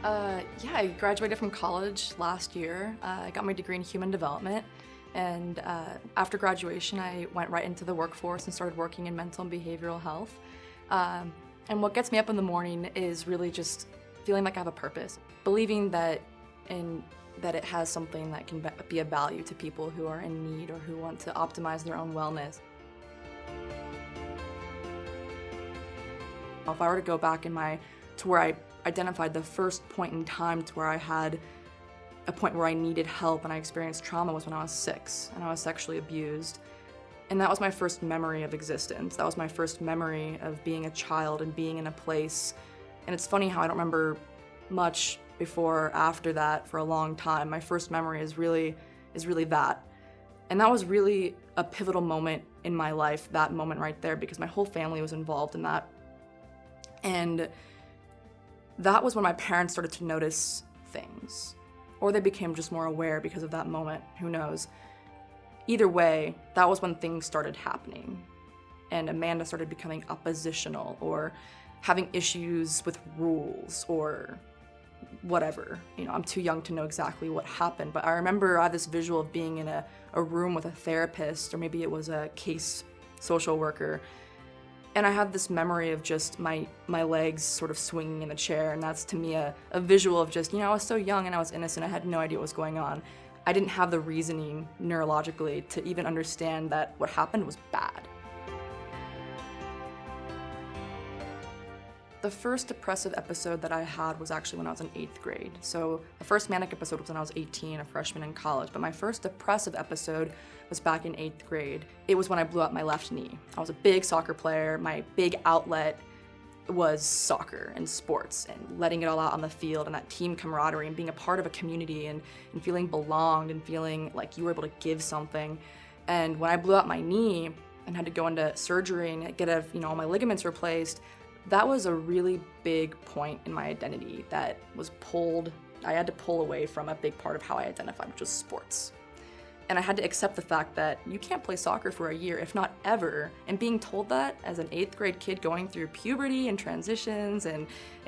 Yeah, I graduated from college last year. I got my degree in human development, and after graduation, I went right into the workforce and started working in mental and behavioral health. And what gets me up in the morning is really just feeling like I have a purpose, believing that it has something that can be of value to people who are in need or who want to optimize their own wellness. If I were to go back to where I identified the first point in time to where I had a point where I needed help and I experienced trauma was when I was 6 and I was sexually abused. And that was my first memory of existence. That was my first memory of being a child and being in a place. And it's funny how I don't remember much before or after that for a long time. My first memory is really that. And that was really a pivotal moment in my life, that moment right there, because my whole family was involved in that. And that was when my parents started to notice things, or they became just more aware because of that moment, who knows. Either way, that was when things started happening, and Amanda started becoming oppositional or having issues with rules or whatever. You know, I'm too young to know exactly what happened, but I remember I had this visual of being in a room with a therapist, or maybe it was a case social worker, and I had this memory of just my legs sort of swinging in the chair, and that's to me a visual of just, I was so young and I was innocent, I had no idea what was going on. I didn't have the reasoning neurologically to even understand that what happened was bad. The first depressive episode that I had was actually when I was in 8th grade. So the first manic episode was when I was 18, a freshman in college, but my first depressive episode was back in 8th grade. It was when I blew out my left knee. I was a big soccer player. My big outlet was soccer and sports and letting it all out on the field and that team camaraderie and being a part of a community and feeling belonged and feeling like you were able to give something. And when I blew out my knee and had to go into surgery and get all my ligaments replaced, that was a really big point in my identity that was I had to pull away from a big part of how I identified, which was sports. And I had to accept the fact that you can't play soccer for a year, if not ever. And being told that as an 8th grade kid going through puberty and transitions and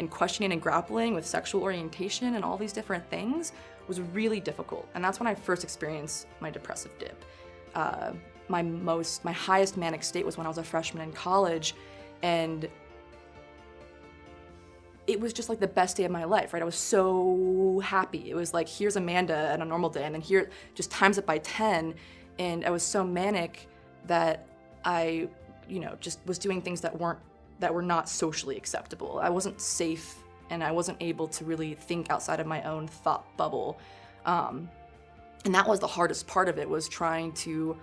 questioning and grappling with sexual orientation and all these different things was really difficult. And that's when I first experienced my depressive dip. My highest manic state was when I was a freshman in college, and it was just like the best day of my life, right? I was so happy. It was like, here's Amanda on a normal day, and then here, just times it by 10. And I was so manic that I, just was doing things that were not socially acceptable. I wasn't safe, and I wasn't able to really think outside of my own thought bubble. And that was the hardest part of it, was trying to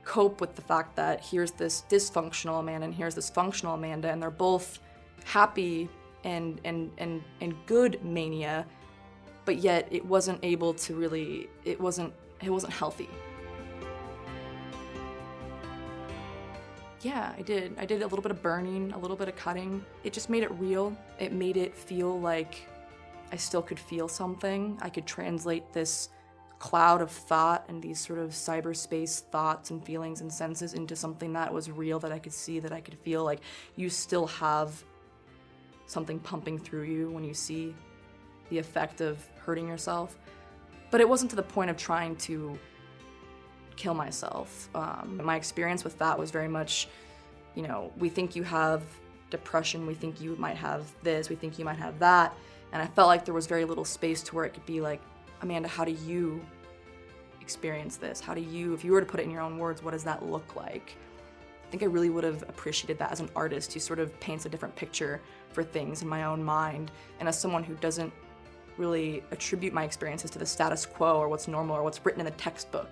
cope with the fact that here's this dysfunctional Amanda and here's this functional Amanda, and they're both happy and good mania, but yet it wasn't able to really, it wasn't healthy. Yeah, I did a little bit of burning, a little bit of cutting. It just made it real. It made it feel like I still could feel something. I could translate this cloud of thought and these sort of cyberspace thoughts and feelings and senses into something that was real, that I could see, that I could feel. Like, you still have something pumping through you when you see the effect of hurting yourself. But it wasn't to the point of trying to kill myself. My experience with that was very much, we think you have depression, we think you might have this, we think you might have that. And I felt like there was very little space to where it could be like, Amanda, how do you experience this? How do you, if you were to put it in your own words, what does that look like? I think I really would have appreciated that as an artist who sort of paints a different picture for things in my own mind, and as someone who doesn't really attribute my experiences to the status quo or what's normal or what's written in the textbook.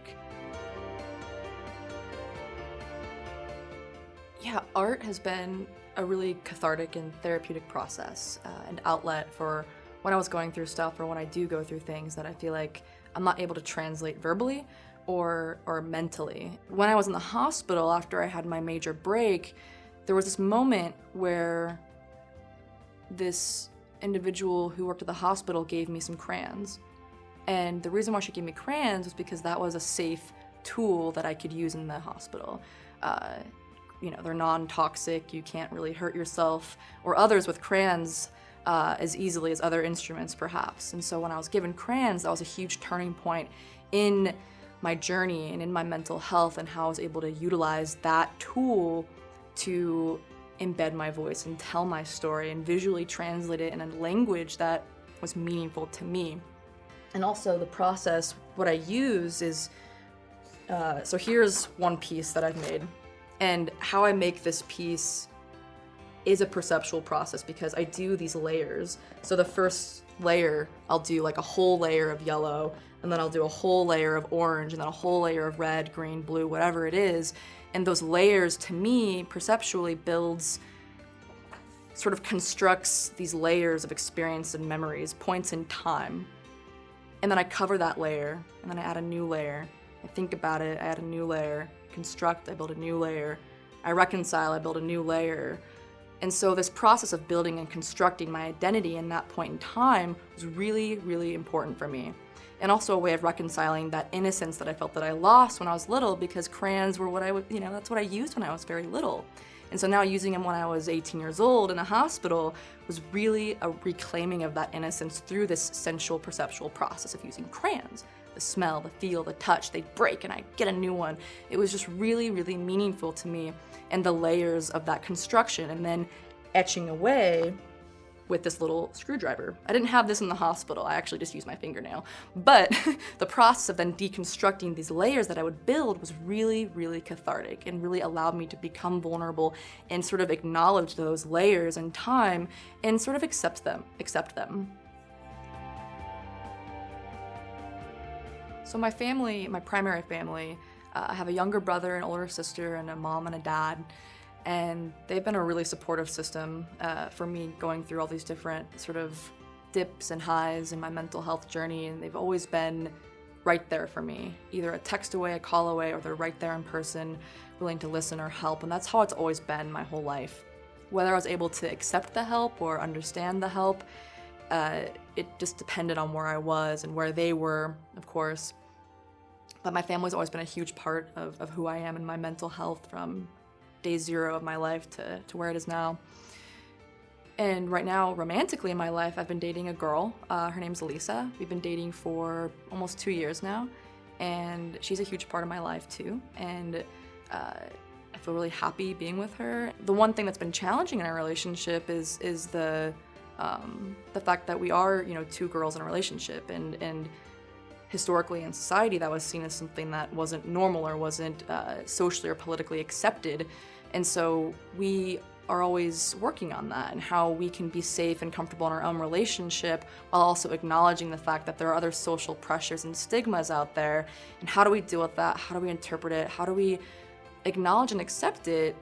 Yeah, art has been a really cathartic and therapeutic process, an outlet for when I was going through stuff, or when I do go through things that I feel like I'm not able to translate verbally or mentally. When I was in the hospital after I had my major break, there was this moment where this individual who worked at the hospital gave me some crayons. And the reason why she gave me crayons was because that was a safe tool that I could use in the hospital. They're non-toxic, you can't really hurt yourself or others with crayons as easily as other instruments, perhaps. And so when I was given crayons, that was a huge turning point in my journey and in my mental health, and how I was able to utilize that tool to embed my voice and tell my story and visually translate it in a language that was meaningful to me. And also the process, what I use is, so here's one piece that I've made. And how I make this piece is a perceptual process, because I do these layers. So the first layer, I'll do like a whole layer of yellow, and then I'll do a whole layer of orange, and then a whole layer of red, green, blue, whatever it is. And those layers, to me, perceptually builds, sort of constructs these layers of experience and memories, points in time. And then I cover that layer, and then I add a new layer. I think about it, I add a new layer. Construct, I build a new layer. I reconcile, I build a new layer. And so this process of building and constructing my identity in that point in time was really, really important for me. And also a way of reconciling that innocence that I felt that I lost when I was little, because crayons were what I would, that's what I used when I was very little. And so now using them when I was 18 years old in a hospital was really a reclaiming of that innocence through this sensual perceptual process of using crayons. The smell, the feel, the touch, they break and I get a new one. It was just really, really meaningful to me, and the layers of that construction, and then etching away with this little screwdriver. I didn't have this in the hospital, I actually just used my fingernail. But the process of then deconstructing these layers that I would build was really, really cathartic, and really allowed me to become vulnerable and sort of acknowledge those layers in time and sort of accept them. So my family, my primary family, I have a younger brother, an older sister, and a mom and a dad. And they've been a really supportive system for me going through all these different sort of dips and highs in my mental health journey. And they've always been right there for me, either a text away, a call away, or they're right there in person, willing to listen or help. And that's how it's always been my whole life. Whether I was able to accept the help or understand the help, it just depended on where I was and where they were, of course. But my family's always been a huge part of who I am and my mental health from day zero of my life to where it is now. And right now, romantically in my life, I've been dating a girl. Her name's Elisa. We've been dating for almost 2 years now, and she's a huge part of my life too. And I feel really happy being with her. The one thing that's been challenging in our relationship is the fact that we are, two girls in a relationship, and historically in society that was seen as something that wasn't normal or wasn't socially or politically accepted. And so we are always working on that, and how we can be safe and comfortable in our own relationship while also acknowledging the fact that there are other social pressures and stigmas out there. And how do we deal with that? How do we interpret it? How do we acknowledge and accept it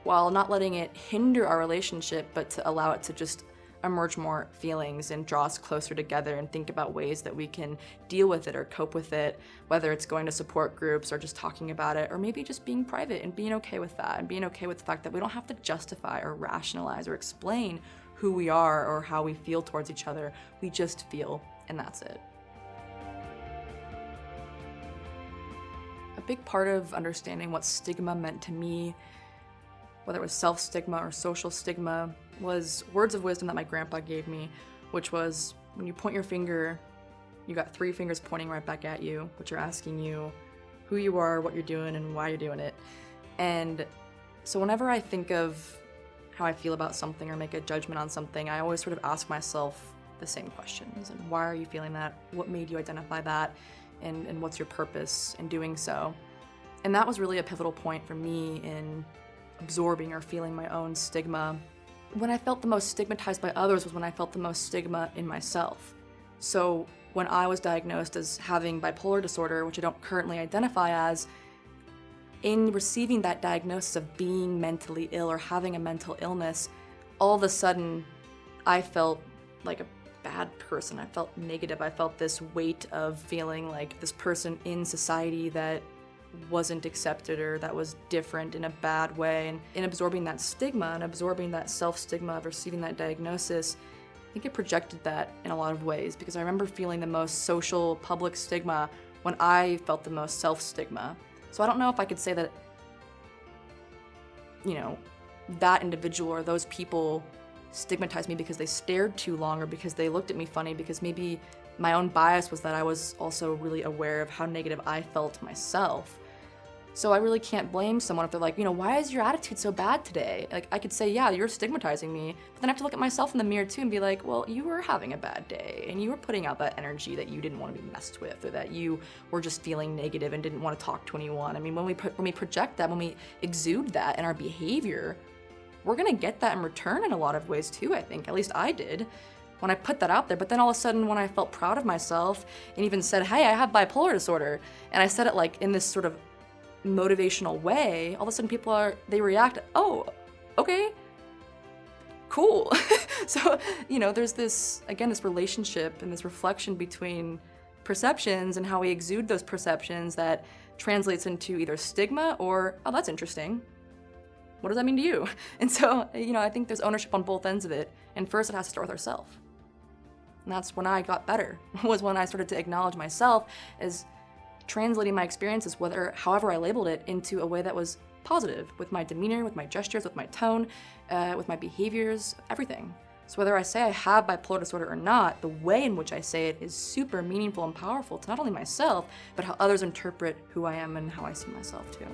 while not letting it hinder our relationship, but to allow it to just emerge more feelings and draw us closer together, and think about ways that we can deal with it or cope with it, whether it's going to support groups or just talking about it, or maybe just being private and being okay with that, and being okay with the fact that we don't have to justify or rationalize or explain who we are or how we feel towards each other. We just feel, and that's it. A big part of understanding what stigma meant to me, whether it was self-stigma or social stigma, was words of wisdom that my grandpa gave me, which was, when you point your finger, you got 3 fingers pointing right back at you, which are asking you who you are, what you're doing, and why you're doing it. And so whenever I think of how I feel about something or make a judgment on something, I always sort of ask myself the same questions. And why are you feeling that? What made you identify that? And what's your purpose in doing so? And that was really a pivotal point for me in absorbing or feeling my own stigma. When I felt the most stigmatized by others was when I felt the most stigma in myself. So when I was diagnosed as having bipolar disorder, which I don't currently identify as, in receiving that diagnosis of being mentally ill or having a mental illness, all of a sudden I felt like a bad person. I felt negative. I felt this weight of feeling like this person in society that wasn't accepted or that was different in a bad way. And in absorbing that stigma and absorbing that self-stigma of receiving that diagnosis, I think it projected that in a lot of ways, because I remember feeling the most social public stigma when I felt the most self-stigma. So I don't know if I could say that, that individual or those people stigmatized me because they stared too long or because they looked at me funny, because maybe my own bias was that I was also really aware of how negative I felt myself. So I really can't blame someone if they're like, why is your attitude so bad today? Like, I could say, yeah, you're stigmatizing me, but then I have to look at myself in the mirror too and be like, well, you were having a bad day and you were putting out that energy that you didn't want to be messed with, or that you were just feeling negative and didn't want to talk to anyone. I mean, when we project that, when we exude that in our behavior, we're gonna get that in return in a lot of ways too, I think. At least I did when I put that out there. But then all of a sudden, when I felt proud of myself and even said, hey, I have bipolar disorder, and I said it like in this sort of motivational way, all of a sudden people they react, oh, okay, cool. So, there's this relationship and this reflection between perceptions and how we exude those perceptions that translates into either stigma or, oh, that's interesting. What does that mean to you? And so, I think there's ownership on both ends of it. And first it has to start with ourselves. And that's when I got better, was when I started to acknowledge myself as translating my experiences, however I labeled it, into a way that was positive, with my demeanor, with my gestures, with my tone, with my behaviors, everything. So whether I say I have bipolar disorder or not, the way in which I say it is super meaningful and powerful to not only myself, but how others interpret who I am and how I see myself too.